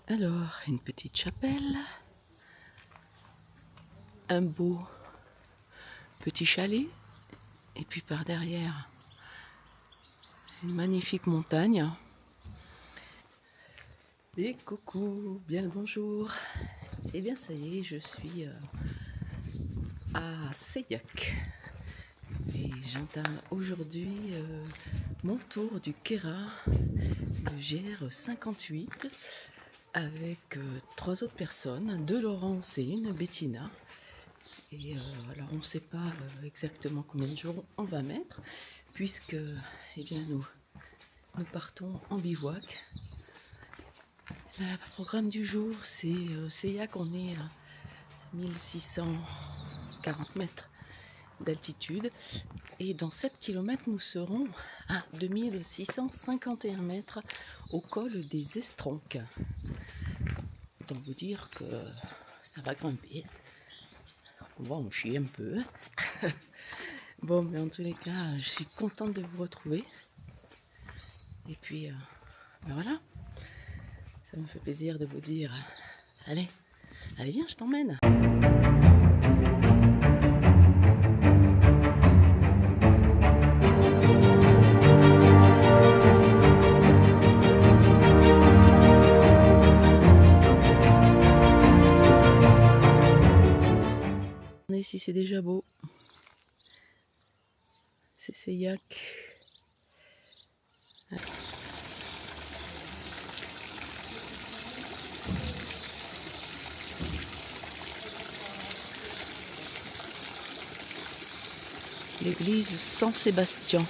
Alors, une petite chapelle, un beau petit chalet, et puis par derrière, une magnifique montagne. Et coucou, bien le bonjour. Et bien ça y est, je suis à Seilhac. Et j'entame aujourd'hui mon tour du Queyras, le GR58, avec 3 autres personnes, 2 Laurence et une Bettina. Et alors on ne sait pas exactement combien de jours on va mettre, puisque eh bien, nous partons en bivouac. Le programme du jour, c'est Seilhac, on est à 1640 mètres d'altitude. Et dans 7 km, nous serons à 2651 mètres au col des Estronques. Autant vous dire que ça va grimper. On va en chier un peu. Bon, mais en tous les cas, je suis contente de vous retrouver. Et puis, ben voilà. Ça me fait plaisir de vous dire, allez viens, je t'emmène. Ici c'est déjà beau. C'est Seilhac. L'église Saint-Sébastien.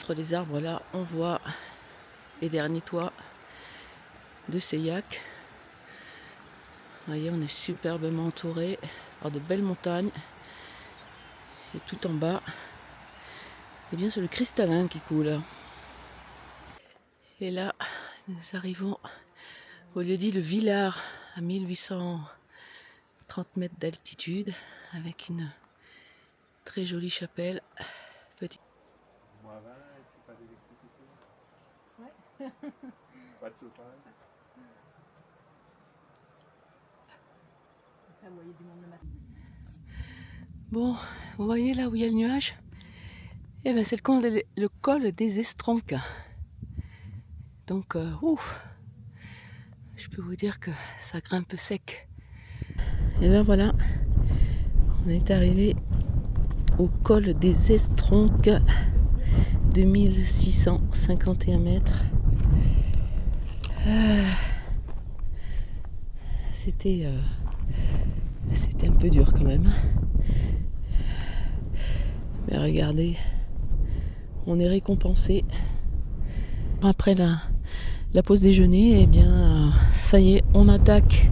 Entre les arbres là, on voit les derniers toits de Seilhac. Vous voyez, on est superbement entouré par de belles montagnes. Et tout en bas, eh bien, c'est le cristallin qui coule. Et là, nous arrivons au lieu-dit le Villard, à 1830 mètres d'altitude, avec une très jolie chapelle. Petit. Moins 20 et puis pas d'électricité. Ouais. Pas de chauffage. Bon, vous voyez là où il y a le nuage? Eh ben c'est le col des Estronques. Donc, je peux vous dire que ça grimpe sec. Et ben voilà, on est arrivé au col des Estronques, 2651 mètres. C'était un peu dur quand même. Mais regardez, on est récompensé. Après la pause déjeuner, eh bien, ça y est, on attaque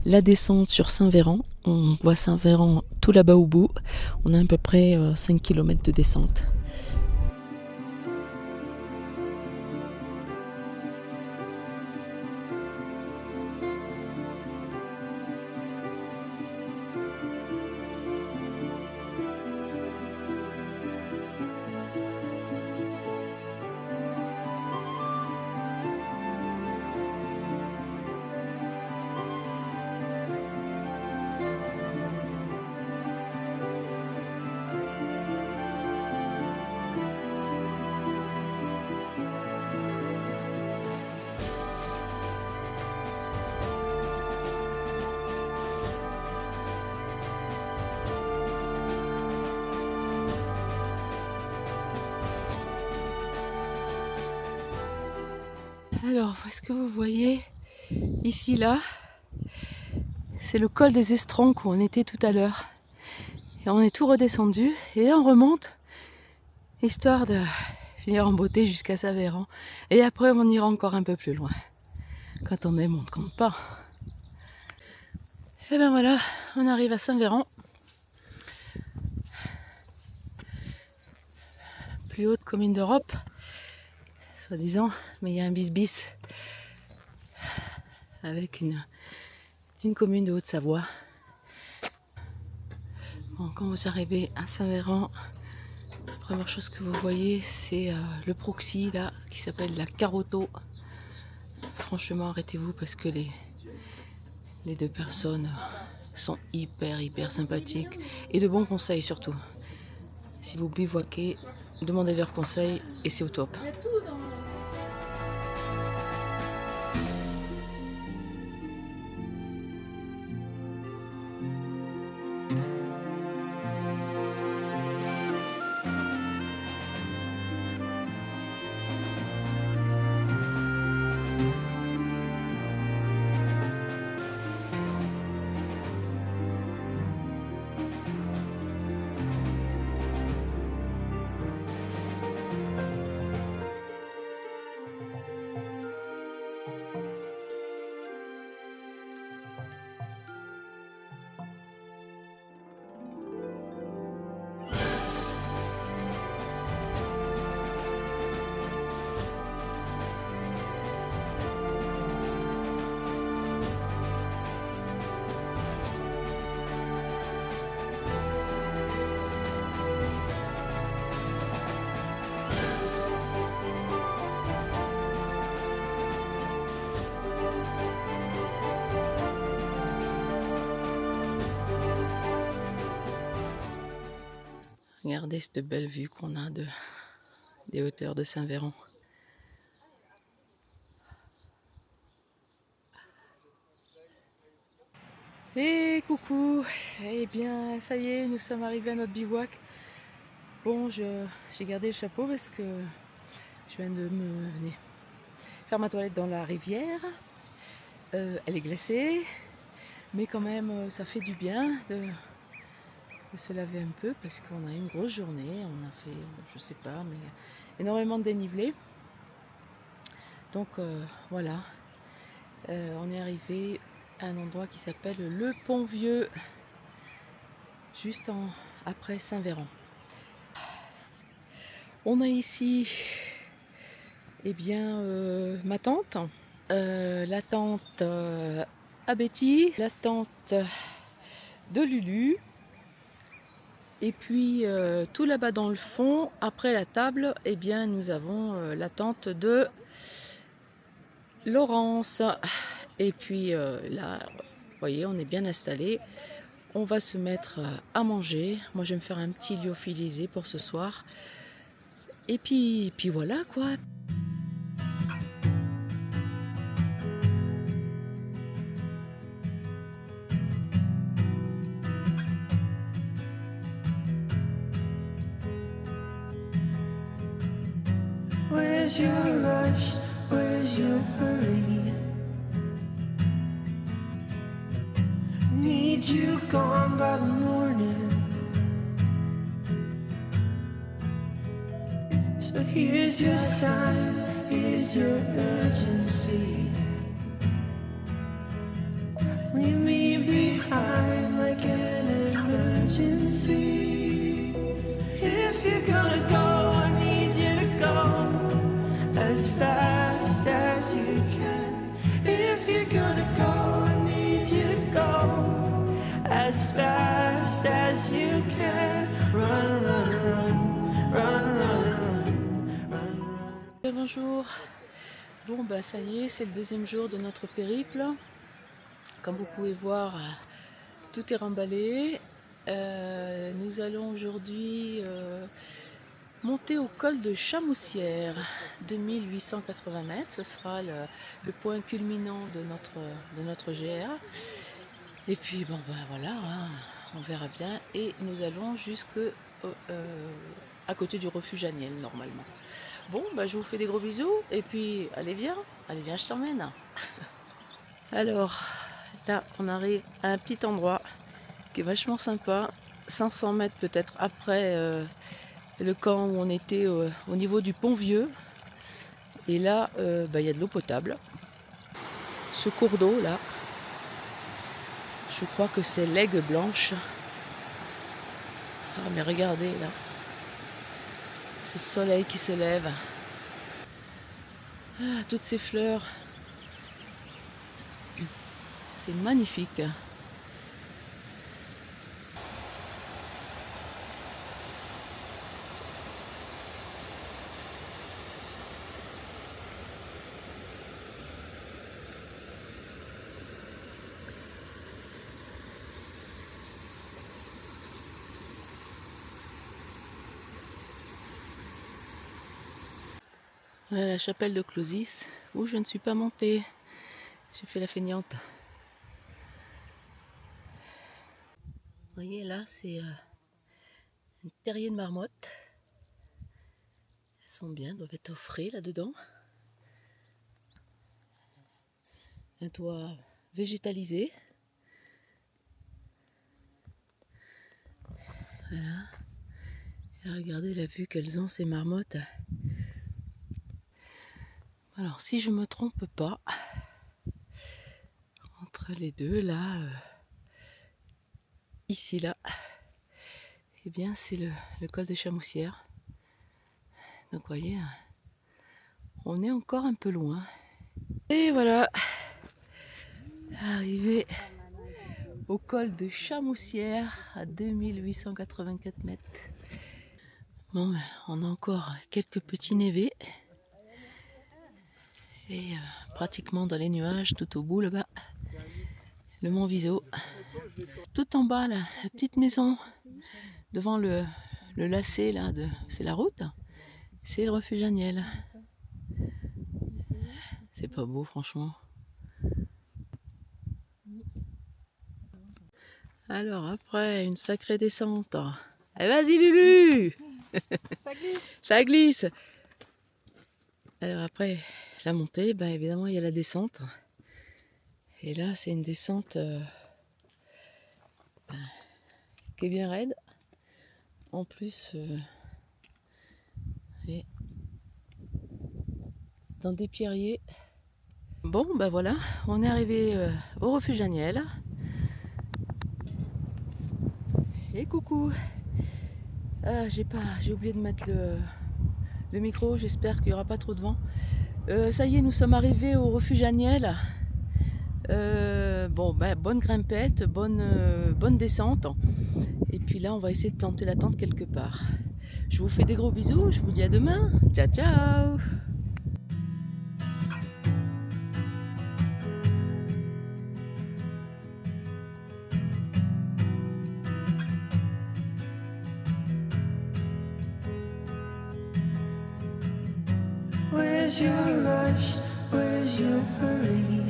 la descente sur Saint-Véran. On voit Saint-Véran tout là-bas au bout. On a à peu près 5 km de descente. Alors, est-ce que vous voyez ici, là, c'est le col des Estronques où on était tout à l'heure. Et on est tout redescendu et là on remonte, histoire de finir en beauté jusqu'à Saint-Véran. Et après on ira encore un peu plus loin. Quand on aime, on ne compte pas. Et ben voilà, on arrive à Saint-Véran. Plus haute commune d'Europe, soi-disant, mais il y a un bis-bis avec une commune de Haute-Savoie. Bon, quand vous arrivez à Saint-Véran, la première chose que vous voyez, c'est le proxy là, qui s'appelle la Caroto. Franchement, arrêtez-vous parce que les deux personnes sont hyper sympathiques et de bons conseils surtout. Si vous bivouaquez, demandez leurs conseils et c'est au top. Regardez cette belle vue qu'on a des hauteurs de Saint-Véran. Et coucou, eh bien ça y est, nous sommes arrivés à notre bivouac. Bon, j'ai gardé le chapeau parce que je viens de me faire ma toilette dans la rivière. Elle est glacée, mais quand même ça fait du bien de se laver un peu parce qu'on a eu une grosse journée. On a fait, je sais pas, mais énormément de dénivelé. Donc voilà, on est arrivé à un endroit qui s'appelle le Pont Vieux, juste après Saint-Véran. On a ici eh bien, ma tante, la tante à Betty, la tante de Lulu, et puis tout là-bas dans le fond, après la table, eh bien, nous avons la tante de Laurence. Et puis là, vous voyez, on est bien installé. On va se mettre à manger. Moi, je vais me faire un petit lyophilisé pour ce soir. Et puis voilà quoi. Where's your rush? Where's your hurry? Need you gone by the morning. So here's your sign, here's your urgency. Leave me behind like an emergency. If you're gonna go, I need you to go as fast as you can. If you're gonna go, I need you to go as fast as you can. Run, run, run, run, run, run, run. Bonjour. Bon bah ça y est, c'est le deuxième jour de notre périple. Comme vous pouvez voir, tout est remballé. Nous allons aujourd'hui monter au col de Chamoussière, 2880 mètres. Ce sera le point culminant de notre GR. Et puis bon ben voilà, hein, on verra bien. Et nous allons jusque à côté du refuge Aniel normalement. Bon, bah, je vous fais des gros bisous. Et puis allez viens, je t'emmène. Alors là, on arrive à un petit endroit qui est vachement sympa. 500 mètres peut-être après le camp où on était au niveau du Pont Vieux. Et là, bah, y a de l'eau potable. Ce cours d'eau là, je crois que c'est l'Aigle Blanche. Ah mais regardez là, ce soleil qui se lève. Ah, toutes ces fleurs. C'est magnifique. Voilà la chapelle de Closis où je ne suis pas montée. J'ai fait la feignante. Vous voyez là, c'est un terrier de marmottes. Elles sont bien, doivent être au frais là-dedans. Un toit végétalisé. Voilà. Et regardez la vue qu'elles ont, ces marmottes. Alors, si je me trompe pas, entre les deux, là, ici, là, eh bien, c'est le col de Chamoussière. Donc, vous voyez, on est encore un peu loin. Et voilà, arrivé au col de Chamoussière à 2884 mètres. Bon, on a encore quelques petits névés. Et pratiquement dans les nuages, tout au bout là-bas, le mont Viso. Tout en bas, là, la petite maison devant le lacet, là, c'est la route. C'est le refuge Aniel. C'est pas beau, franchement. Alors, après une sacrée descente. Eh, vas-y, Lulu! Ça glisse. Ça glisse! Alors, après la montée, ben, évidemment, il y a la descente. Et là, c'est une descente qui est bien raide. En plus, et dans des pierriers. Bon, ben voilà, on est arrivé au refuge Aniel. Et coucou! Ah, j'ai oublié de mettre le micro, j'espère qu'il n'y aura pas trop de vent. Ça y est, nous sommes arrivés au refuge Aniel. Bon, ben, bonne grimpette, bonne descente. Et puis là, on va essayer de planter la tente quelque part. Je vous fais des gros bisous, je vous dis à demain. Ciao, ciao! Where's your rush? Where's your hurry?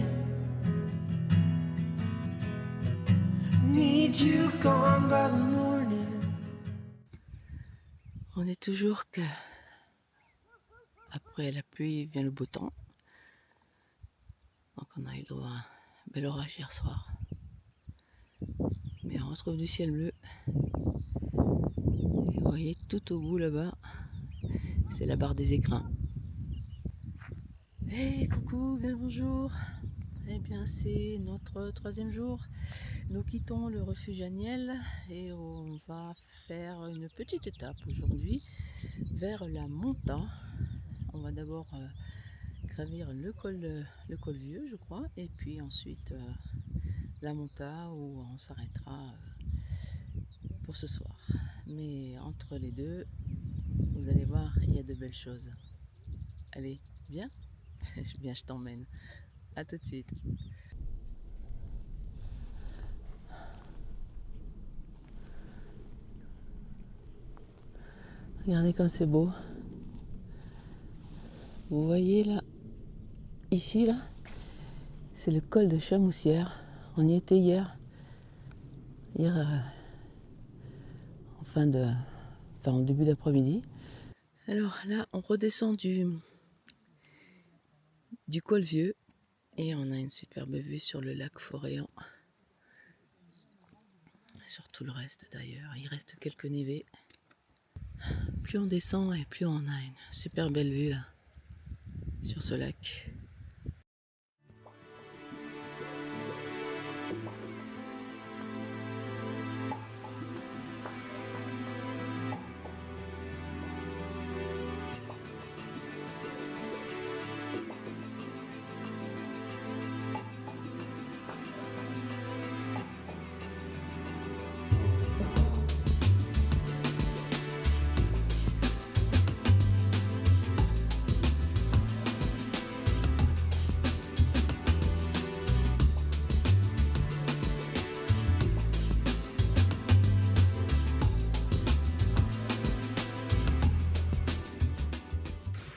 Need you gone by the morning. On est toujours que après la pluie vient le beau temps. Donc on a eu le droit à un bel orage hier soir. Mais on retrouve du ciel bleu. Et vous voyez tout au bout là-bas, c'est la barre des écrins. Hey, coucou, bien bonjour. Eh bien, c'est notre 3e jour. Nous quittons le refuge Aniel et on va faire une petite étape aujourd'hui vers la Monta. On va d'abord gravir le col vieux, je crois, et puis ensuite la Monta où on s'arrêtera pour ce soir. Mais entre les deux, vous allez voir, il y a de belles choses. Allez, viens. Bien, je t'emmène. À tout de suite. Regardez comme c'est beau. Vous voyez là, ici là, c'est le col de Chamoussière. On y était hier. En début d'après-midi. Alors là, on redescend du col vieux et on a une superbe vue sur le lac Foréan. Sur tout le reste d'ailleurs, il reste quelques névés. Plus on descend et plus on a une super belle vue là sur ce lac.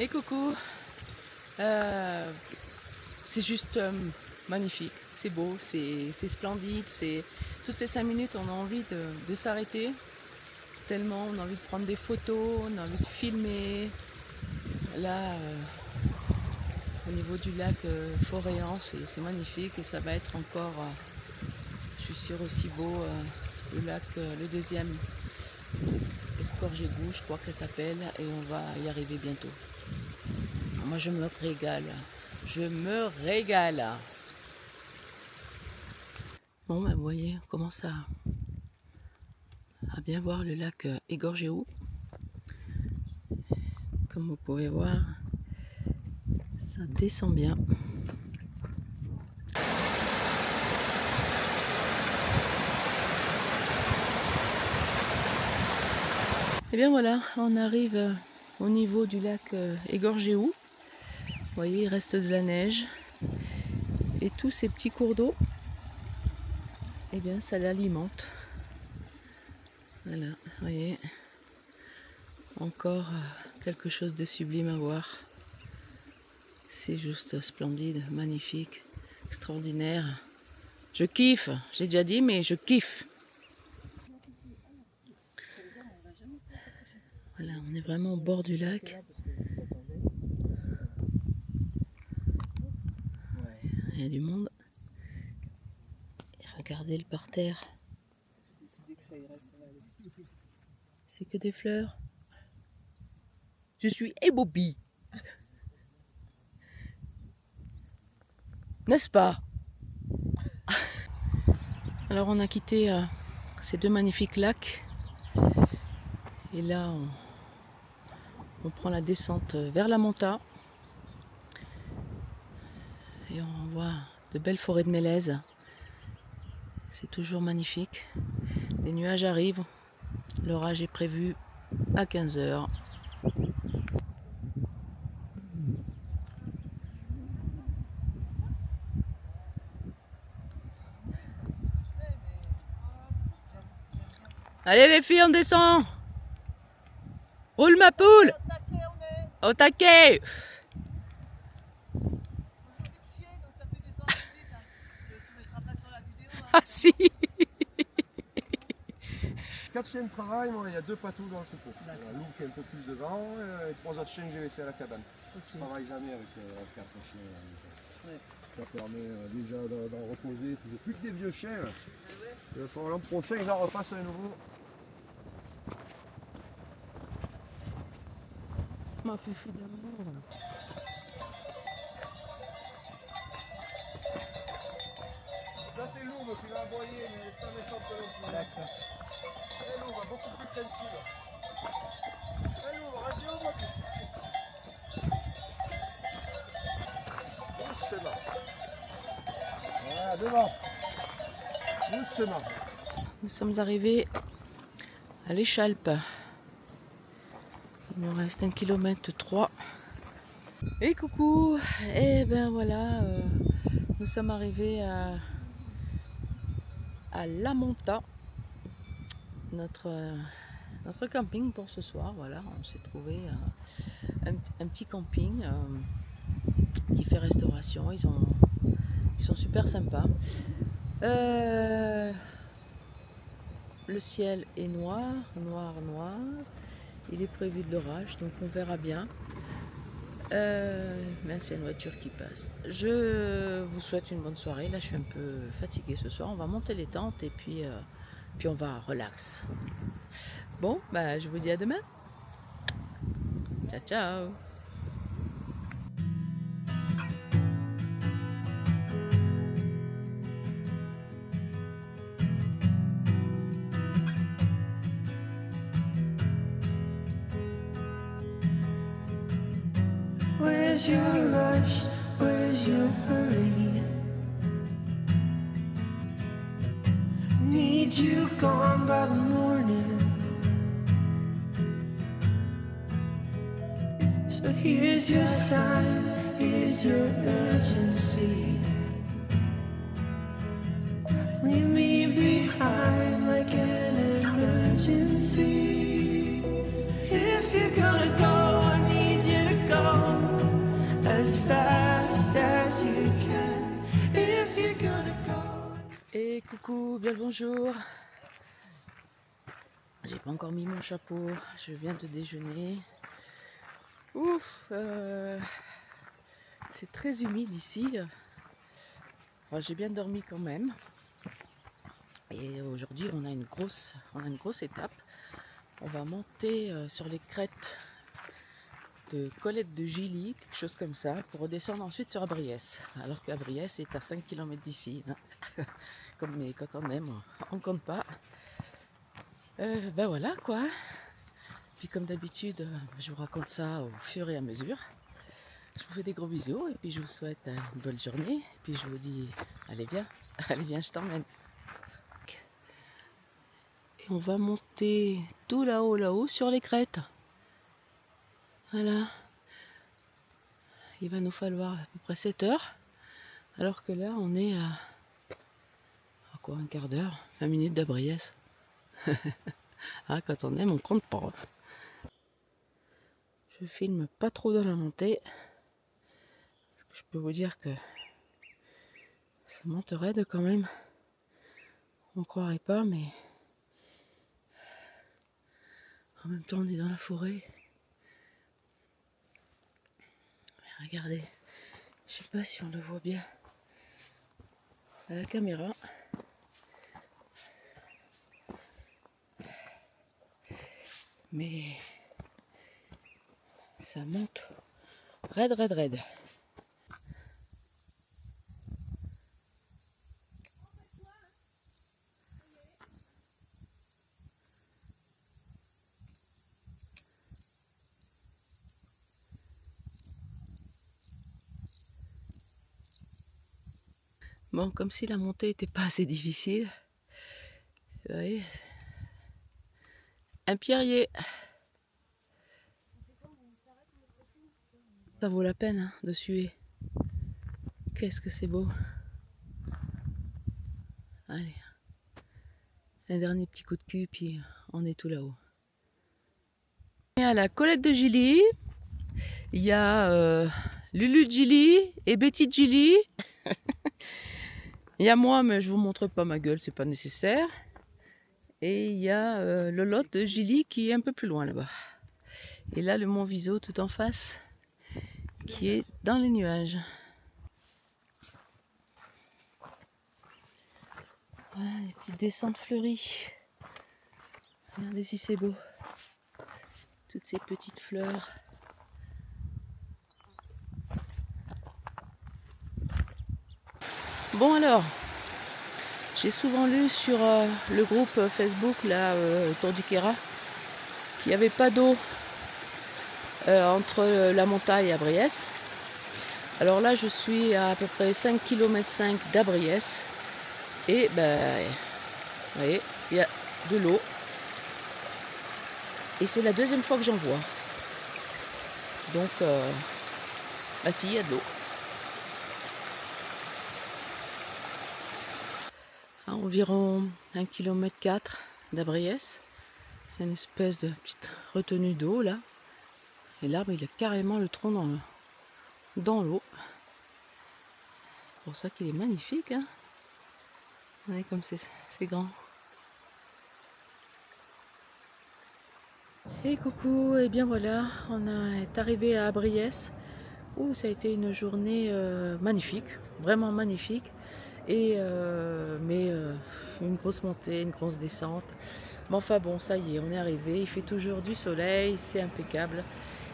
Et coucou, C'est juste magnifique, c'est beau, c'est splendide. Toutes les 5 minutes on a envie de s'arrêter, tellement on a envie de prendre des photos, on a envie de filmer. Là, au niveau du lac Foréan, c'est magnifique et ça va être encore, je suis sûre, aussi beau. Le lac, le deuxième, Escorgégou, je crois qu'elle s'appelle, et on va y arriver bientôt. Moi je me régale, Bon ben vous voyez, on commence à bien voir le lac Égorgéou. Comme vous pouvez voir, ça descend bien. Et bien voilà, on arrive au niveau du lac Égorgéou. Vous voyez, il reste de la neige. Et tous ces petits cours d'eau, eh bien ça l'alimente. Voilà, vous voyez. Encore quelque chose de sublime à voir. C'est juste splendide, magnifique, extraordinaire. Je kiffe, j'ai déjà dit, mais je kiffe. Voilà, on est vraiment au bord du lac. Il y a du monde. Et regardez le parterre. C'est que des fleurs. Je suis ébobie. N'est-ce pas? Alors on a quitté ces deux magnifiques lacs. Et là on prend la descente vers la Monta. Et on voit de belles forêts de mélèzes. C'est toujours magnifique. Les nuages arrivent. L'orage est prévu à 15 h. Allez les filles, on descend. Roule ma poule. Au taquet. Ah si. 4 chiens de travail, moi il y a 2 patous dans le troupeau. Lou qui est un peu plus devant et 3 autres chiens que j'ai laissés à la cabane. Je ne travaille jamais avec 4 chiens. Ouais. Ça permet déjà d'en reposer. J'ai plus que des vieux chiens. Il va falloir l'an prochain que j'en refasse un nouveau. Ma fifi d'amour. Ça c'est Lou qui l'a envoyé, mais ça ne pas plus. D'accord. Lou va beaucoup plus tranquille. Lou, radio, moi. Doucement. Voilà, devant. Doucement. Nous sommes arrivés à l'échalpe. Il nous reste 1,3 km. Et coucou. Et ben voilà, nous sommes arrivés à La Monta, notre camping pour ce soir. Voilà, on s'est trouvé un petit camping qui fait restauration. Ils sont super sympas. Le ciel est noir. Il est prévu de l'orage, donc on verra bien. Mais c'est une voiture qui passe. Je vous souhaite une bonne soirée. Là, je suis un peu fatiguée ce soir. On va monter les tentes et puis on va relax. Bon, bah, je vous dis à demain. Ciao, ciao. Where's your rush? Where's your hurry? Need you gone by the morning. So here's your sign, here's your urgency. Leave me behind like an emergency. If you're gonna go, I need you to go as fast bonjour. J'ai pas encore mis mon chapeau, je viens de déjeuner. Ouf, c'est très humide ici. Enfin, j'ai bien dormi quand même. Et aujourd'hui, on a une grosse étape. On va monter sur les crêtes de Colette de Gilly, quelque chose comme ça, pour redescendre ensuite sur Abriès. Alors qu'Abriès est à 5 km d'ici. Hein. Mais quand on aime, on compte pas. Ben voilà quoi. Puis comme d'habitude, je vous raconte ça au fur et à mesure. Je vous fais des gros bisous et puis je vous souhaite une bonne journée. Et puis je vous dis, allez viens, je t'emmène. Et on va monter tout là-haut sur les crêtes. Voilà. Il va nous falloir à peu près 7 heures. Alors que là, on est à quoi, un quart d'heure, 20 minutes d'Abriès. Ah, quand on aime, on compte pas. Je filme pas trop dans la montée. Parce que je peux vous dire que ça monte raide quand même. On croirait pas, mais en même temps, on est dans la forêt. Regardez, je sais pas si on le voit bien à la caméra. Mais ça monte raide. Bon, comme si la montée n'était pas assez difficile. Vous voyez, un pierrier. Ça vaut la peine hein, de suer. Qu'est-ce que c'est beau. Allez, un dernier petit coup de cul, puis on est tout là-haut. Et à la Colette de Gilly, il y a Lulu de Gilly et Betty de Gilly. Il y a moi, mais je vous montre pas ma gueule, c'est pas nécessaire. Et il y a le lot de Gilly qui est un peu plus loin là-bas. Et là, le mont Viso tout en face, qui est dans les nuages. Voilà, les petites descentes fleuries. Regardez si c'est beau. Toutes ces petites fleurs. Bon alors, j'ai souvent lu sur le groupe Facebook là, autour du Kéra, qu'il n'y avait pas d'eau entre la montagne et Abriès. Alors là, je suis à peu près 5,5 km d'Abriès. Et ben, vous voyez, il y a de l'eau. Et c'est la deuxième fois que j'en vois. Donc, bah si, il y a de l'eau. À environ 1,4 km d'Abriès, une espèce de petite retenue d'eau là. Et l'arbre, il a carrément le tronc dans l'eau. C'est pour ça qu'il est magnifique. Hein. Vous voyez comme c'est grand. Et coucou, et bien voilà, on est arrivé à Abriès où ça a été une journée magnifique, vraiment magnifique. Et une grosse montée, une grosse descente. Mais enfin bon, ça y est, on est arrivé. Il fait toujours du soleil, c'est impeccable.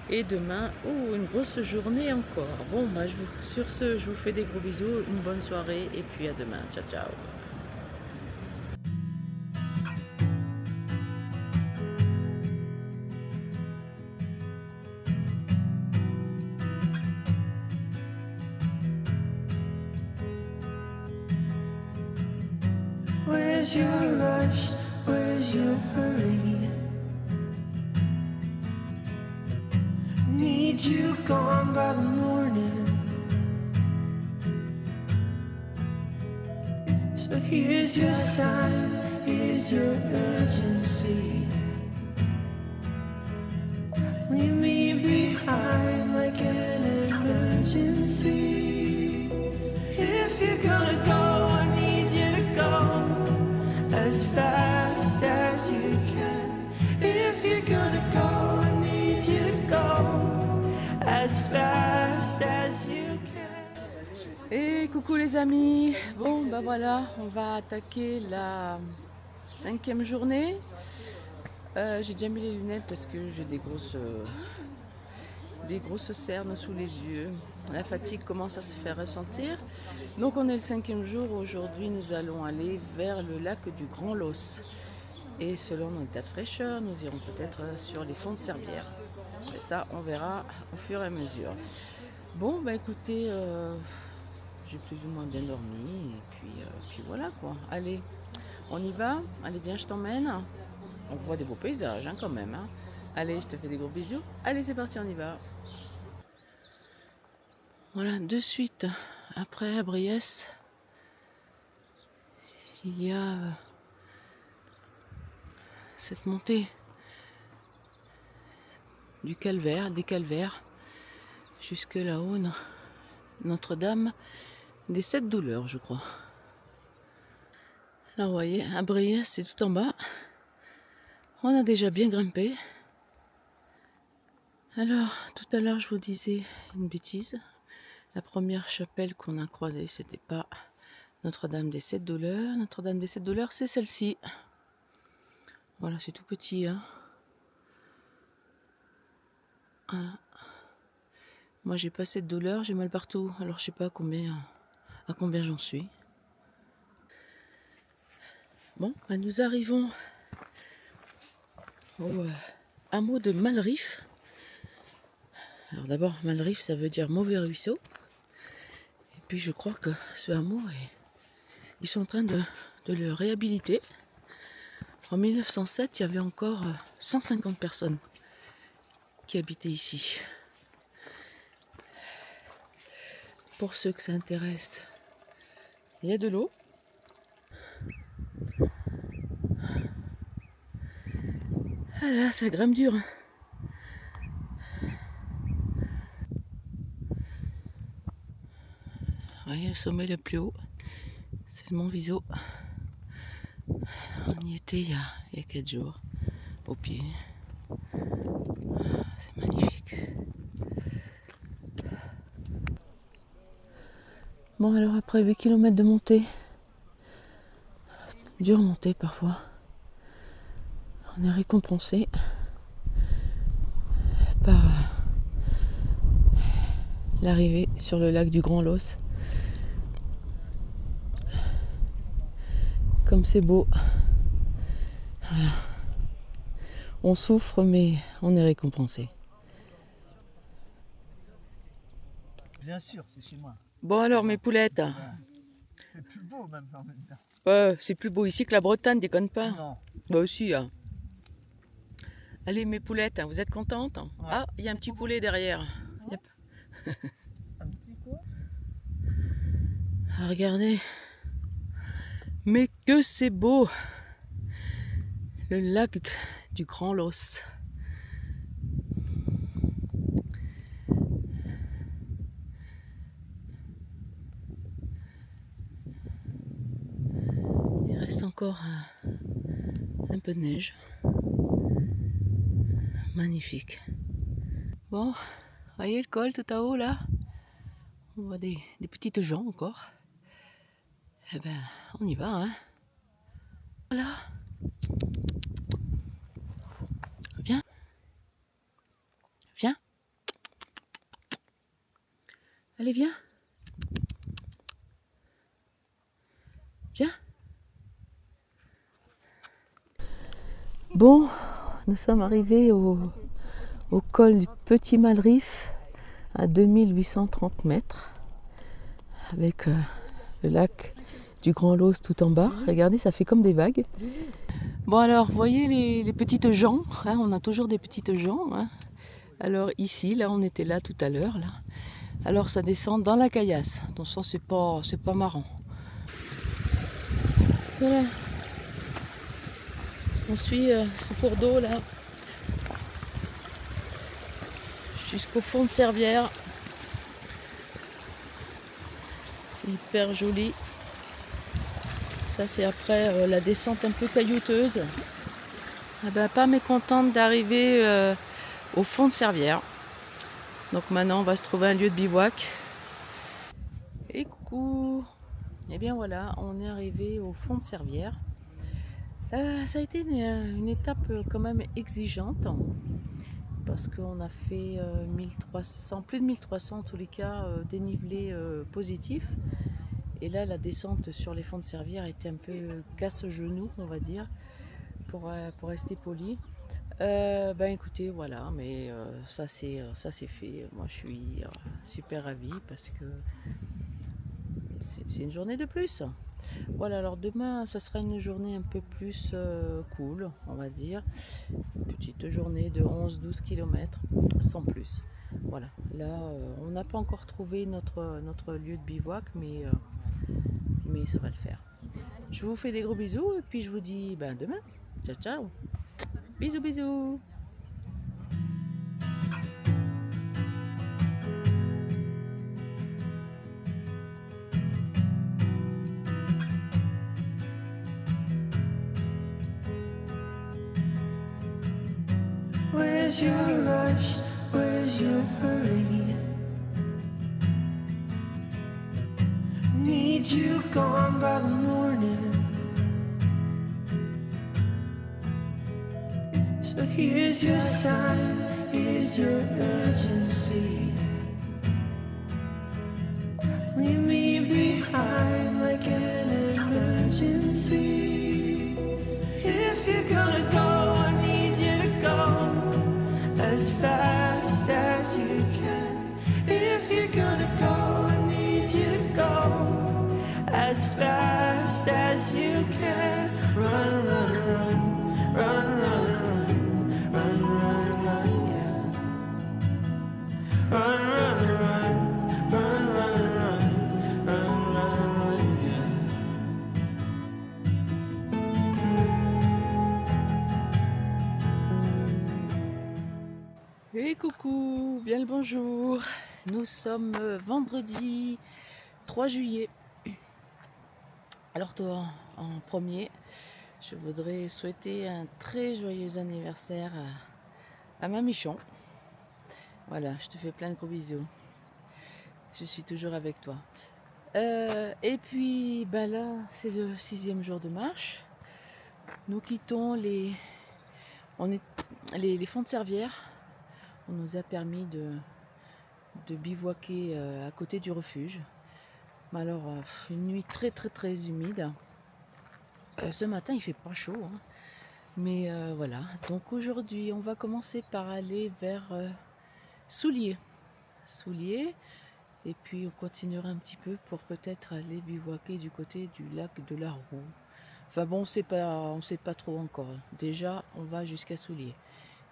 Et demain, une grosse journée encore. Bon, bah, sur ce, je vous fais des gros bisous, une bonne soirée et puis à demain. Ciao, ciao. Where's your rush? Where's your hurry? Need you gone by the morning. So here's your sign, here's your urgency. Leave me behind like an emergency. If you're gonna go, I need you to go Allez, coucou les amis. Bon, bah voilà, on va attaquer la 5e journée. J'ai déjà mis les lunettes parce que j'ai des grosses cernes sous les yeux. La fatigue commence à se faire ressentir. Donc on est le 5e jour. Aujourd'hui, nous allons aller vers le lac du Grand Los. Et selon notre état de fraîcheur, nous irons peut-être sur les fonds de Servières. Et ça, on verra au fur et à mesure. Bon, bah écoutez, j'ai plus ou moins bien dormi. Et puis voilà quoi. Allez, on y va. Allez, viens, je t'emmène. On voit des beaux paysages hein, quand même. Hein. Allez, je te fais des gros bisous. Allez, c'est parti, on y va. Voilà, de suite, après Abriès, il y a cette montée du calvaire, des calvaires, jusque là-haut, Notre-Dame des 7 douleurs, je crois. Là, vous voyez, Abriès, c'est tout en bas. On a déjà bien grimpé. Alors, tout à l'heure, je vous disais une bêtise. La première chapelle qu'on a croisée, c'était pas Notre-Dame des 7 douleurs. Notre-Dame des 7 douleurs, c'est celle-ci. Voilà, c'est tout petit. Hein. Voilà. Moi, j'ai pas cette douleur, j'ai mal partout. Alors, je sais pas à combien j'en suis. Bon, ben, nous arrivons au hameau de Malriff. Alors d'abord, Malriff, ça veut dire mauvais ruisseau. Et puis je crois que ce hameau, ils sont en train de le réhabiliter. En 1907, il y avait encore 150 personnes qui habitaient ici. Pour ceux que ça intéresse, il y a de l'eau. Ah là, ça grimpe dur. Oui, le sommet le plus haut, c'est le mont Viso. On y était il y a 4 jours, au pied. C'est magnifique. Bon, alors après 8 km de montée, dur montée parfois, on est récompensé par l'arrivée sur le lac du Grand Los. Comme c'est beau. Voilà. On souffre mais on est récompensé. Bien sûr, c'est chez moi. Bon alors mes poulettes. Ouais. C'est plus beau même en même temps. C'est plus beau ici que la Bretagne, déconne pas. Non. Bah aussi. Hein. Allez mes poulettes, vous êtes contentes? Ouais. Ah, il y a un petit poulet derrière. Yep. Un petit quoi? Ah, regardez. Mais que c'est beau! Le lac du Grand Los. Il reste encore un peu de neige. Magnifique. Bon, voyez le col tout à haut là? On voit des petites gens encore. Eh ben, on y va, hein. Voilà. Viens. Viens. Allez, viens. Viens. Bon, nous sommes arrivés au col du Petit Malriff à 2830 mètres avec le lac du Grand Los tout en bas. Regardez, ça fait comme des vagues. Bon alors, vous voyez les petites gens, hein, on a toujours des petites gens. Hein. Alors ici, là on était là tout à l'heure. Là. Alors ça descend dans la caillasse, donc ça c'est pas marrant. Voilà. On suit ce cours d'eau là jusqu'au fond de Servières. C'est hyper joli. Ça c'est après la descente un peu caillouteuse. Ah ben, pas mécontente d'arriver au fond de Servières. Donc maintenant on va se trouver un lieu de bivouac. Et coucou. coucou. Et bien voilà, on est arrivé au fond de Servières. Ça a été une étape quand même exigeante parce qu'on a fait 1300, plus de 1300 en tous les cas, dénivelé positif. Et là, la descente sur les fonds de Servières était un peu casse-genou, on va dire, pour rester poli. Ben écoutez, voilà, mais ça c'est fait. Moi, je suis super ravie parce que c'est une journée de plus. Voilà, alors demain, ça sera une journée un peu plus cool, on va dire. Une petite journée de 11-12 km, sans plus. Voilà, là, on n'a pas encore trouvé notre lieu de bivouac, mais ça va le faire. Je vous fais des gros bisous et puis je vous dis ben, demain. Ciao, ciao. Bisous, bisous. Where's your rush? Where's your hurry? Need you gone by the morning. So here's your sign, here's your urgency. Leave me behind like an emergency. If you're gonna go, I need you to go as fast as you can. If you're gonna go, I need you to go as fast as you can. Run, run, run, run, run, run, run, run, yeah. Run, run, run, run, run, run, run, run, yeah. Et coucou, bien le bonjour. Nous sommes vendredi 3 juillet. Alors toi, en premier, je voudrais souhaiter un très joyeux anniversaire à ma Michon. Voilà, je te fais plein de gros bisous. Je suis toujours avec toi. Et puis, ben là, c'est le 6e jour de marche. Nous quittons les fonds de Servières. On nous a permis de bivouaquer à côté du refuge. Mais alors, une nuit très très très humide. Ce matin, il fait pas chaud, hein. Mais voilà. Donc aujourd'hui, on va commencer par aller vers Souliers. Et puis on continuera un petit peu pour peut-être aller bivouaquer du côté du lac de la Roue. Enfin bon, on sait pas trop encore. Déjà, on va jusqu'à Souliers.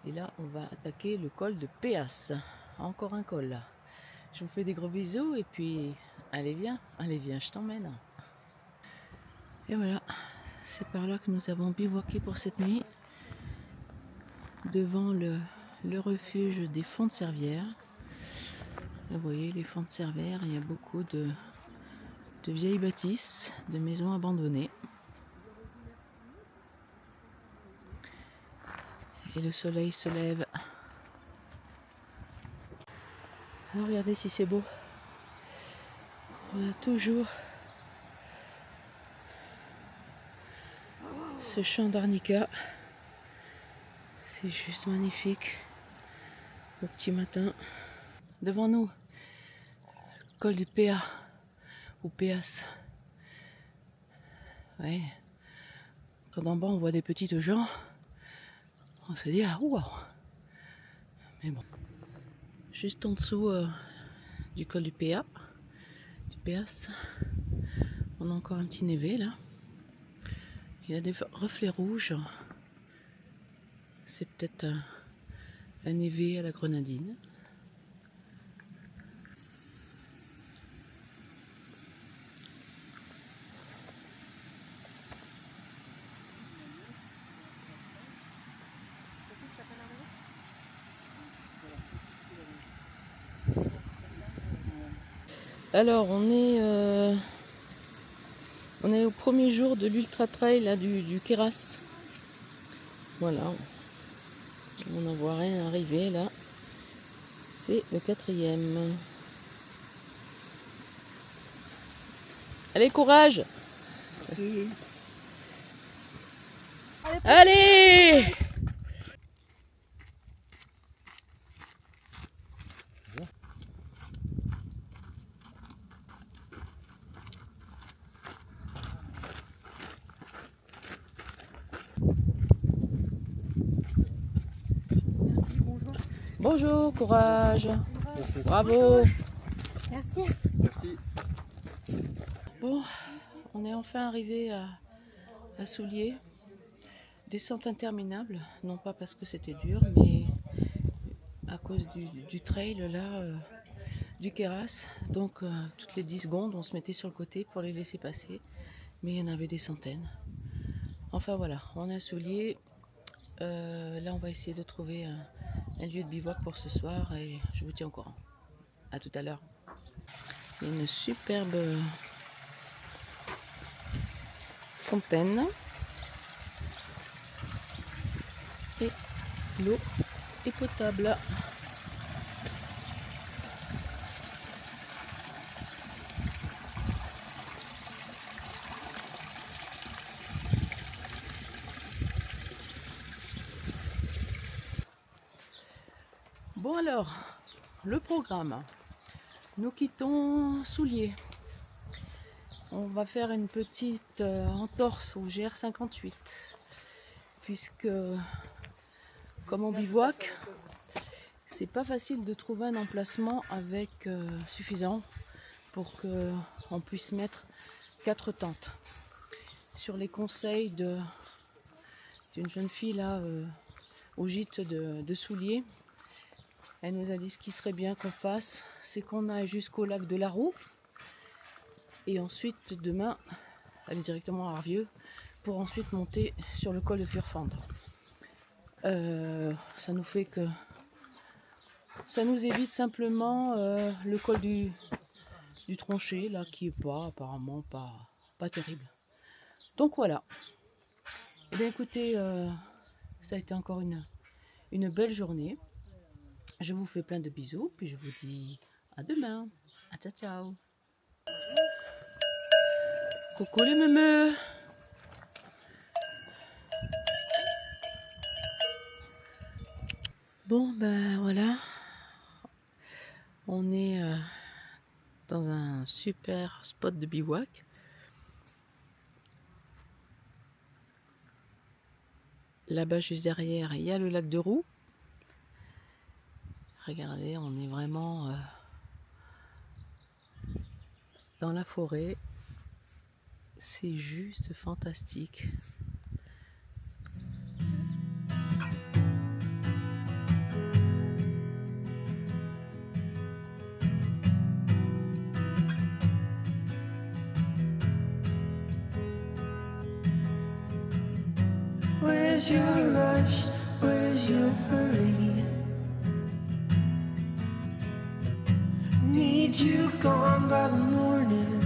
Et là, on va attaquer le col de Péas. Encore un col là. Je vous fais des gros bisous et puis allez viens, je t'emmène. Et voilà, c'est par là que nous avons bivouaqué pour cette nuit. Devant le refuge des fonds de Servières. Vous voyez, les fonds de Servières, il y a beaucoup de vieilles bâtisses, de maisons abandonnées. Et le soleil se lève. Oh, regardez si c'est beau. On a toujours ce champ d'arnica. C'est juste magnifique. Au petit matin. Devant nous, le col du Péa ou Péas. Ouais. Quand en bas on voit des petites gens, on se dit ah wow. Mais bon. Juste en dessous du col du Péa, du Péas, on a encore un petit névé là. Il y a des reflets rouges. C'est peut-être un névé à la grenadine. Alors on est au premier jour de l'ultra trail là, du Queyras. Voilà, on n'en voit rien arriver là. C'est le 4e. Allez, courage. Allez. Bonjour, courage. Bravo. Merci. Merci. Bon, on est enfin arrivé à Souliers. Descente interminable, non pas parce que c'était dur, mais à cause du trail là, du Queyras. Donc toutes les 10 secondes, on se mettait sur le côté pour les laisser passer. Mais il y en avait des centaines. Enfin voilà, on est à Souliers. Là, on va essayer de trouver un lieu de bivouac pour ce soir et je vous tiens au courant. À tout à l'heure. Il y a une superbe fontaine. Et l'eau est potable. Bon alors, le programme. Nous quittons Souliers. On va faire une petite entorse au GR58. Puisque, comme on bivouac, c'est pas facile de trouver un emplacement avec suffisant pour qu'on puisse mettre 4 tentes. Sur les conseils d'une jeune fille là au gîte de Souliers, elle nous a dit ce qui serait bien qu'on fasse, c'est qu'on aille jusqu'au lac de la Roue et ensuite demain aller directement à Arvieux pour ensuite monter sur le col de Furfande. Ça nous fait que ça nous évite simplement le col du Tronchet là qui est apparemment pas terrible. Donc voilà. Et bien écoutez, ça a été encore une belle journée. Je vous fais plein de bisous, puis je vous dis à demain. À ciao ciao. Coucou les meumeux. Bon ben voilà. On est dans un super spot de bivouac. Là-bas juste derrière, il y a le lac de Roue. Regardez, on est vraiment dans la forêt. C'est juste fantastique. Where's your rush? Where's your hurry? Need you gone by the morning.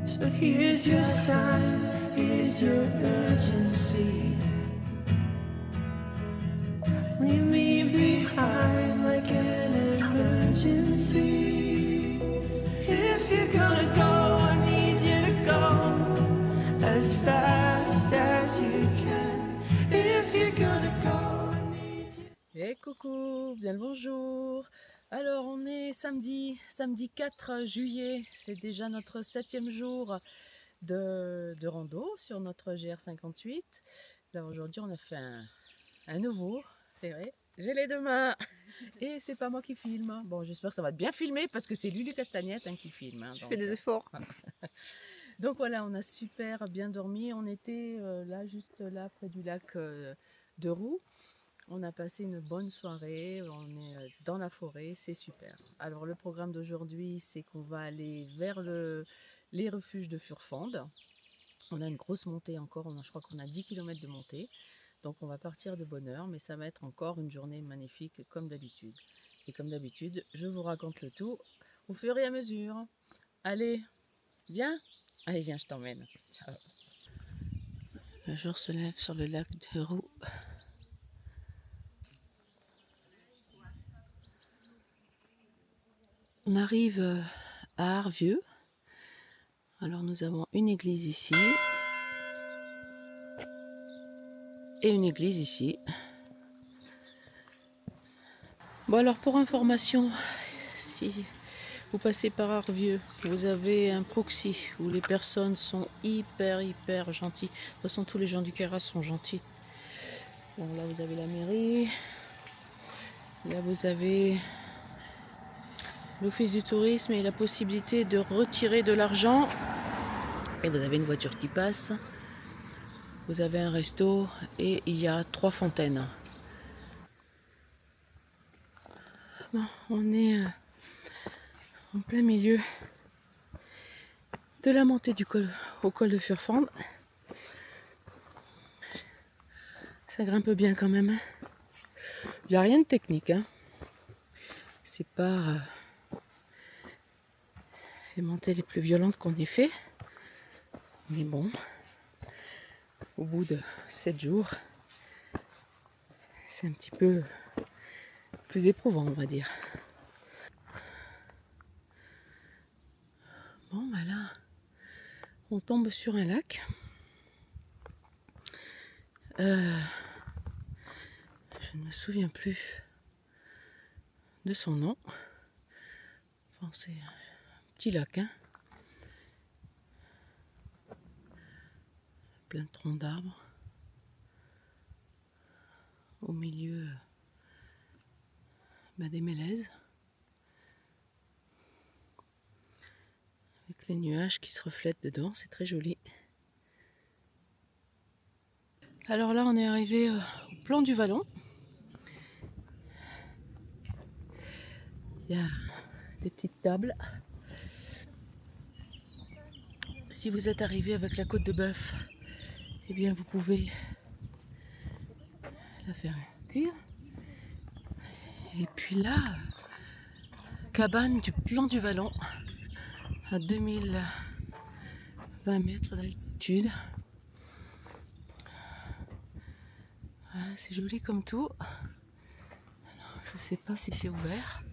So here's your sign, here's your urgency. Leave me behind like an emergency. If you're gonna go, I need you to go as fast as you can. If you're gonna go, I need you. Et coucou, bien le bonjour. Alors on est samedi 4 juillet, c'est déjà notre 7e jour de rando sur notre GR58. Là aujourd'hui on a fait un nouveau, c'est vrai, j'ai les deux mains et c'est pas moi qui filme. Bon j'espère que ça va être bien filmé parce que c'est Lulu Castagnette qui filme. Je fais des efforts. Donc voilà, on a super bien dormi, on était là juste là près du lac de Roue. On a passé une bonne soirée, on est dans la forêt, c'est super. Alors le programme d'aujourd'hui, c'est qu'on va aller vers les refuges de Furfande. On a une grosse montée encore, je crois qu'on a 10 km de montée. Donc on va partir de bonne heure, mais ça va être encore une journée magnifique comme d'habitude. Et comme d'habitude, je vous raconte le tout au fur et à mesure. Allez, viens. Allez, viens, je t'emmène. Ciao. Le jour se lève sur le lac de Roue. On arrive à Arvieux. Alors nous avons une église ici et une église ici. Bon, alors pour information, si vous passez par Arvieux, vous avez un proxy où les personnes sont hyper gentilles. De toute façon, tous les gens du Queyras sont gentils. Bon, là vous avez la mairie, là vous avez l'office du tourisme et la possibilité de retirer de l'argent. Et vous avez une voiture qui passe, vous avez un resto et il y a 3 fontaines. Bon, on est en plein milieu de la montée du col au col de Furfende. Ça grimpe bien quand même. Il n'y a rien de technique, hein. C'est pas les montées les plus violentes qu'on ait fait. Mais bon, au bout de 7 jours, c'est un petit peu plus éprouvant, on va dire. Bon, bah là, on tombe sur un lac. Je ne me souviens plus de son nom. Enfin, c'est un petit lac, hein. Plein de troncs d'arbres. Au milieu des mélèzes. Avec les nuages qui se reflètent dedans, c'est très joli. Alors là, on est arrivé au plan du Vallon. Il y a des petites tables. Si vous êtes arrivé avec la côte de bœuf, eh bien vous pouvez la faire cuire. Et puis là, cabane du plan du Vallon à 2020 mètres d'altitude. Voilà, c'est joli comme tout. Alors, je sais pas si c'est ouvert.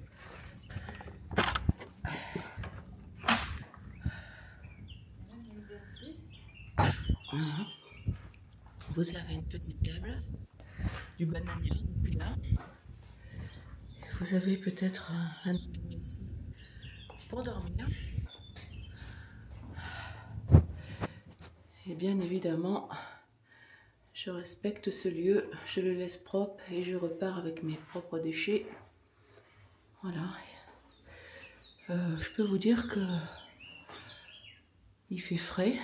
Voilà. Vous avez une petite table, du bananier là. Vous avez peut-être un endroit ici pour dormir. Et bien évidemment, je respecte ce lieu, je le laisse propre et je repars avec mes propres déchets. Voilà. Je peux vous dire que il fait frais.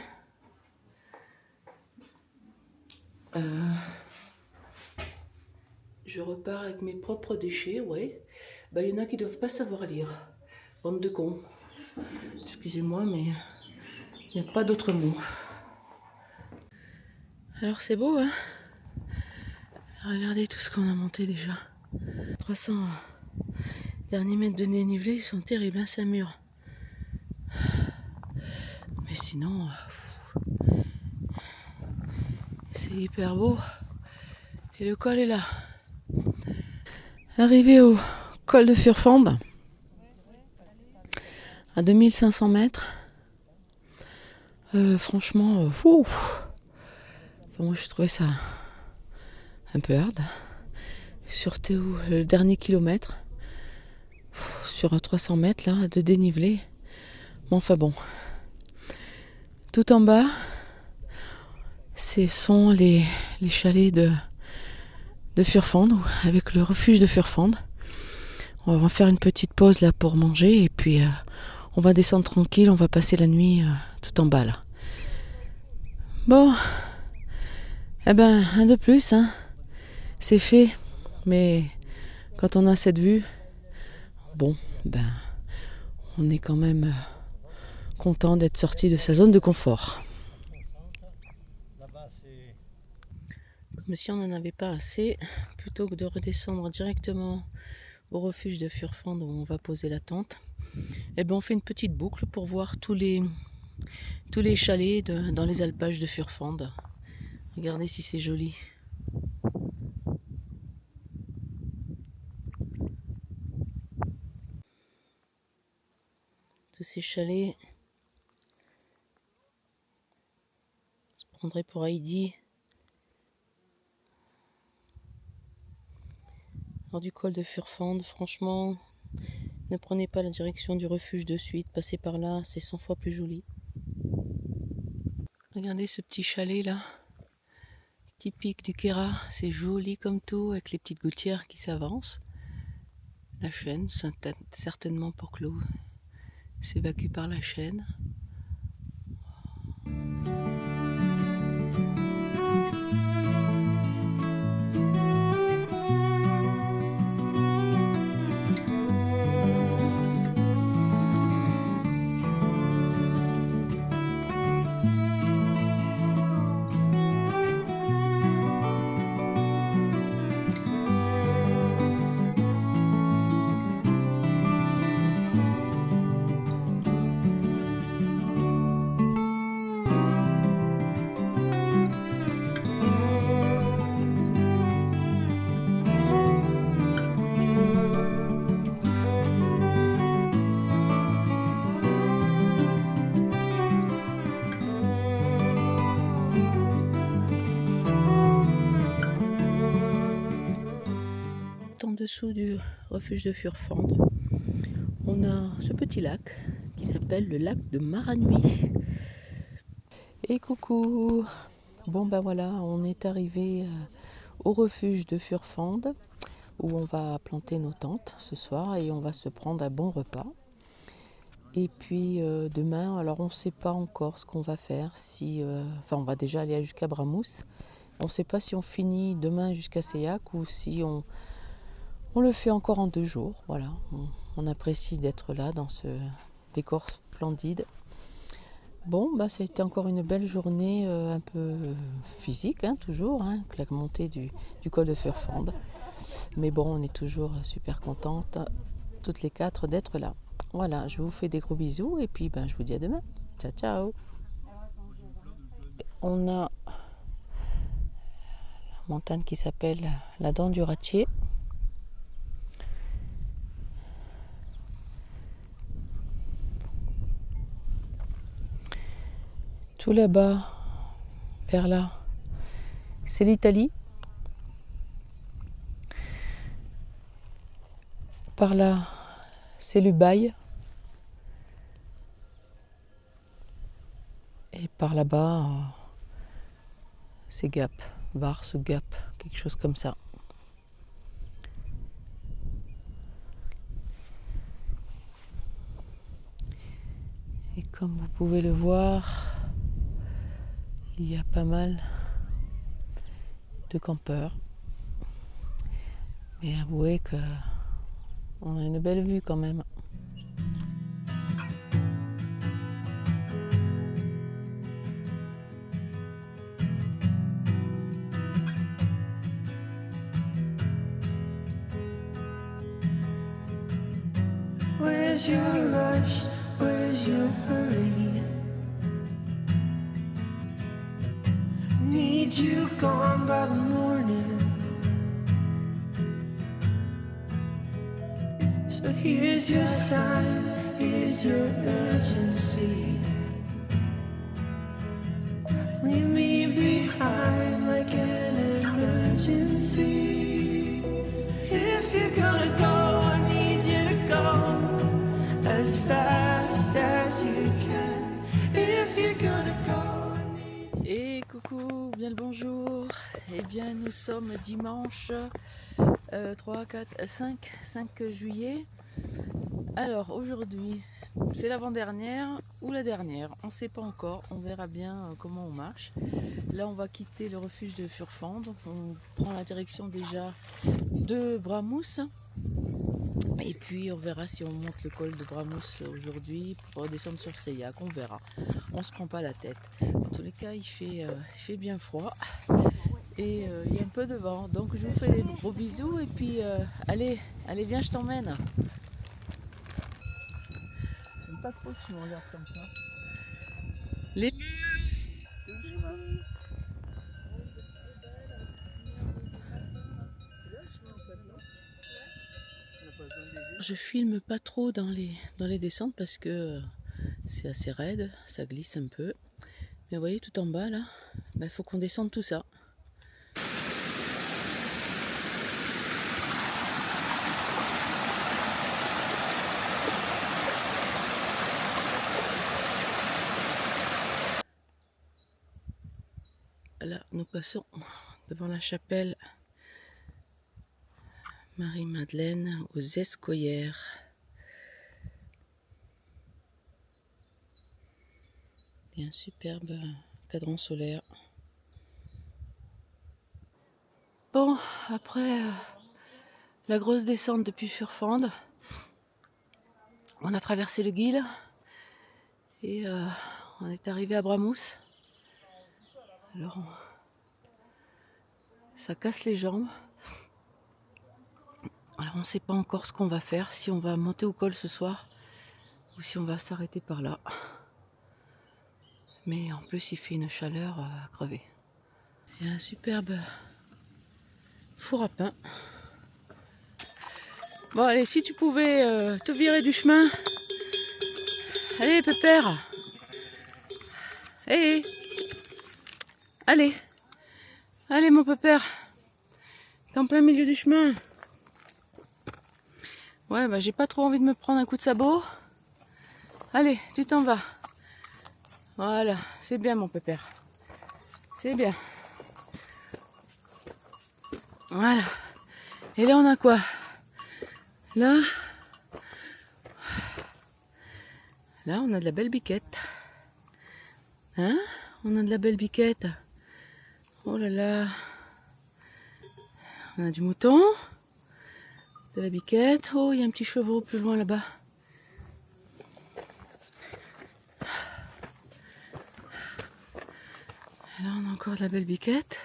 Je repars avec mes propres déchets, ouais. Bah, il y en a qui doivent pas savoir lire. Bande de cons. Excusez-moi, mais il n'y a pas d'autre mot. Alors c'est beau, hein? Regardez tout ce qu'on a monté déjà. 300 derniers mètres de dénivelé, ils sont terribles, hein, ça mûr. Mais sinon, c'est hyper beau. Et le col est là. Arrivé au col de Furfende, à 2500 mètres. Franchement, enfin, moi je trouvais ça un peu hard. Surtout le dernier kilomètre, sur 300 mètres là, de dénivelé. Bon, enfin bon. Tout en bas, ce sont les chalets de Furfende, avec le refuge de Furfende. On va faire une petite pause là pour manger et puis on va descendre tranquille, on va passer la nuit tout en bas là. Bon, eh ben un de plus, hein. C'est fait, mais quand on a cette vue, bon, ben on est quand même content d'être sorti de sa zone de confort. Comme si on n'en avait pas assez, plutôt que de redescendre directement au refuge de Furfende où on va poser la tente, et ben on fait une petite boucle pour voir tous les chalets dans les alpages de Furfende. Regardez si c'est joli. ces chalets. Je prendrai pour Heidi. Alors du col de Furfande, franchement, ne prenez pas la direction du refuge de suite. Passez par là, c'est 100 fois plus joli. Regardez ce petit chalet là, typique du Queyras. C'est joli comme tout, avec les petites gouttières qui s'avancent. La Chaîne, certainement pour que l'eau s'évacue par la Chaîne. En dessous du refuge de Furfande, on a ce petit lac qui s'appelle le lac de Maranui. Et coucou! Bon ben voilà, on est arrivé au refuge de Furfande où on va planter nos tentes ce soir et on va se prendre un bon repas. Et puis demain, alors on ne sait pas encore ce qu'on va faire. Enfin, on va déjà aller jusqu'à Bramous. On ne sait pas si on finit demain jusqu'à Seyac ou si on le fait encore en 2 jours. Voilà, on apprécie d'être là dans ce décor splendide. Bon, bah, ça a été encore une belle journée, un peu physique, hein, toujours, hein, la montée du col de Furfande. Mais bon, on est toujours super contentes, toutes les 4, d'être là. Voilà, je vous fais des gros bisous et puis ben, je vous dis à demain. Ciao, ciao. On a la montagne qui s'appelle la Dent du Ratier. Tout là-bas, vers là, c'est l'Italie. Par là, c'est l'Ubaye. Et par là-bas, c'est Gap, Vars ou Gap, quelque chose comme ça. Et comme vous pouvez le voir, il y a pas mal de campeurs. Mais avouez que on a une belle vue quand même. Where's your rush? Where's your hurry? Need you gone by the morning. So here's your sign, here's your urgency. Leave me behind like an emergency. If you're gonna go, I need you to go as fast as you can. If you're gonna go, I need... Et coucou, bien le bonjour. Eh bien nous sommes dimanche 5 juillet. Alors aujourd'hui, c'est l'avant-dernière ou la dernière, on ne sait pas encore, on verra bien comment on marche. Là on va quitter le refuge de Furfande, on prend la direction déjà de Bramous. Et puis on verra si on monte le col de Bramous aujourd'hui pour redescendre sur Seyac, on verra. On se prend pas la tête. En tous les cas il fait bien froid. Et il y a un peu de vent, donc je vous fais des gros bisous et puis allez viens, je t'emmène. J'aime pas trop que tu me regardes comme ça. Les je filme pas trop dans les descentes parce que C'est assez raide, ça glisse un peu. Mais vous voyez tout en bas là, il faut qu'on descende tout ça. Là, nous passons devant la chapelle Marie-Madeleine aux Escoyères. Il y a un superbe cadran solaire. Bon, après la grosse descente depuis Furfande, on a traversé le Guil et on est arrivé à Bramous. Alors, ça casse les jambes. Alors, on ne sait pas encore ce qu'on va faire, si on va monter au col ce soir ou si on va s'arrêter par là. Mais en plus, il fait une chaleur à crever. Il y a un superbe four à pain. Bon, allez, si tu pouvais te virer du chemin. Allez, pépère. Hey. Allez. Allez, mon pépère. T'es en plein milieu du chemin. Ouais, j'ai pas trop envie de me prendre un coup de sabot. Allez, tu t'en vas. Voilà, c'est bien, mon pépère. C'est bien. Voilà. Et là, on a quoi? Là, on a de la belle biquette. Hein? On a de la belle biquette. Oh là là. On a du mouton. De la biquette. Oh, il y a un petit chevreau plus loin là-bas. Et là, on a encore de la belle biquette.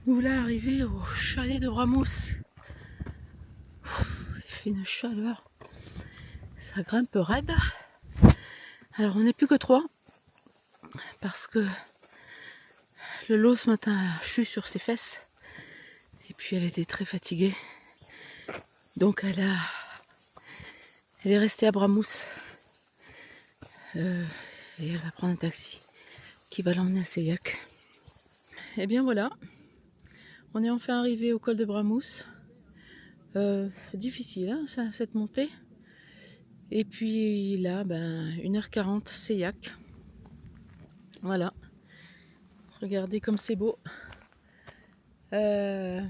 Nous là, arrivés au chalet de Bramous. Il fait une chaleur. Ça grimpe raide. Alors, on n'est plus que 3. Parce que le lot ce matin a chu sur ses fesses. Et puis, elle était très fatiguée. Donc, elle est restée à Bramous. Et elle va prendre un taxi qui va l'emmener à Seillac. Et bien voilà. On est enfin arrivé au col de Bramous. Difficile hein, cette montée. Et puis là, 1h40 Seillac. Voilà. Regardez comme c'est beau. Dans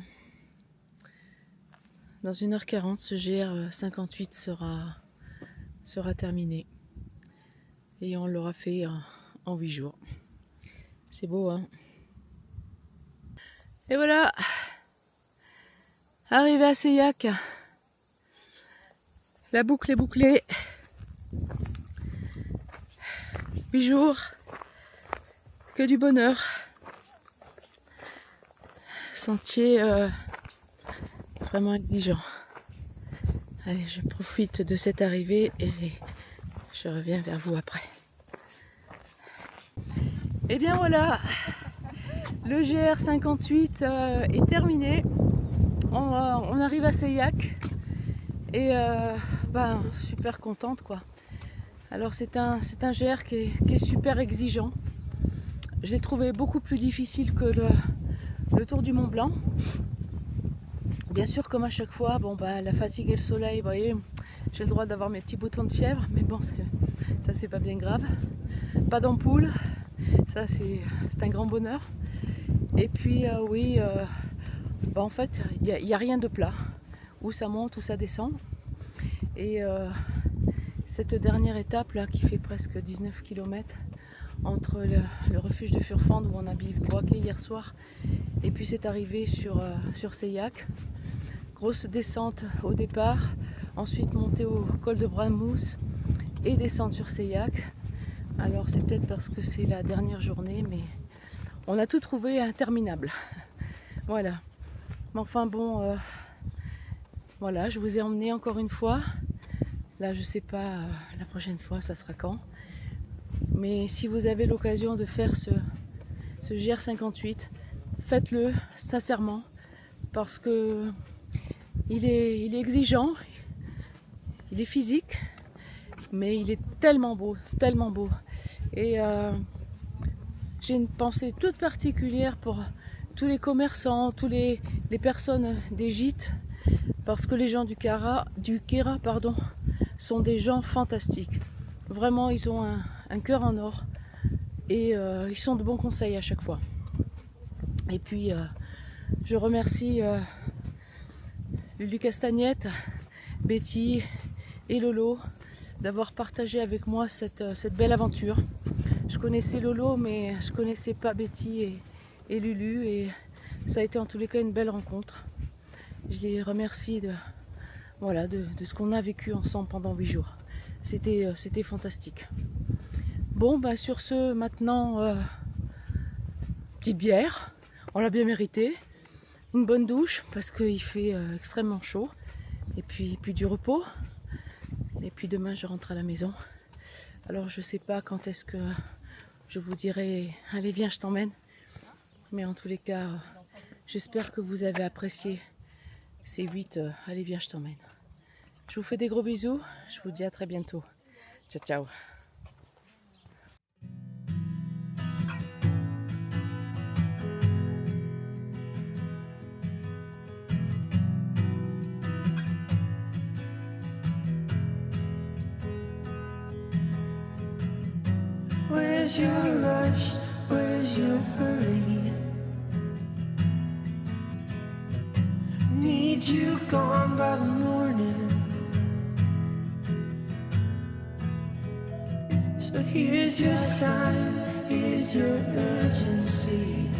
1h40, ce GR58 sera terminé. Et on l'aura fait en 8 jours. C'est beau, hein? Et voilà, arrivé à Seillac. La boucle est bouclée. 8 jours, que du bonheur. Sentier vraiment exigeant. Allez, je profite de cette arrivée et je reviens vers vous après. Et bien voilà, le GR58 est terminé. On arrive à Seillac et super contente quoi. Alors c'est un GR qui est super exigeant. Je l'ai trouvé beaucoup plus difficile que le Tour du Mont Blanc. Bien sûr, comme à chaque fois, la fatigue et le soleil, vous voyez, j'ai le droit d'avoir mes petits boutons de fièvre, mais bon, ça c'est pas bien grave. Pas d'ampoule, ça c'est un grand bonheur. Et puis en fait, il n'y a rien de plat, où ça monte, où ça descend. Et cette dernière étape là, qui fait presque 19 km, entre le refuge de Furfande où on a bivouaqué hier soir et puis cette arrivée sur Seillac. Grosse descente au départ, ensuite monter au col de Bramous et descendre sur Seillac. Alors c'est peut-être parce que c'est la dernière journée, mais on a tout trouvé interminable. Voilà. Mais enfin bon, voilà, je vous ai emmené encore une fois. Là je sais pas la prochaine fois ça sera quand. Mais si vous avez l'occasion de faire ce GR58, faites-le sincèrement parce que il est exigeant, il est physique, mais il est tellement beau. Et j'ai une pensée toute particulière pour tous les commerçants, tous les personnes des gîtes, parce que les gens du Kera, sont des gens fantastiques. Vraiment, ils ont un cœur en or et ils sont de bons conseils à chaque fois. Et puis, je remercie Lulu Castagnette, Betty et Lolo d'avoir partagé avec moi cette belle aventure. Je connaissais Lolo, mais je connaissais pas Betty et Lulu, et ça a été en tous les cas une belle rencontre. Je les remercie de ce qu'on a vécu ensemble pendant 8 jours. C'était fantastique. Bon, bah sur ce, maintenant, petite bière, on l'a bien mérité. Une bonne douche, parce qu'il fait extrêmement chaud. Et puis du repos. Et puis demain, je rentre à la maison. Alors, je sais pas quand est-ce que je vous dirai « Allez, viens, je t'emmène ». Mais en tous les cas, j'espère que vous avez apprécié ces 8 « Allez, viens, je t'emmène ». Je vous fais des gros bisous. Je vous dis à très bientôt. Ciao, ciao. Where's your rush? Where's your hurry? Need you gone by the morning. So here's your sign, here's your urgency.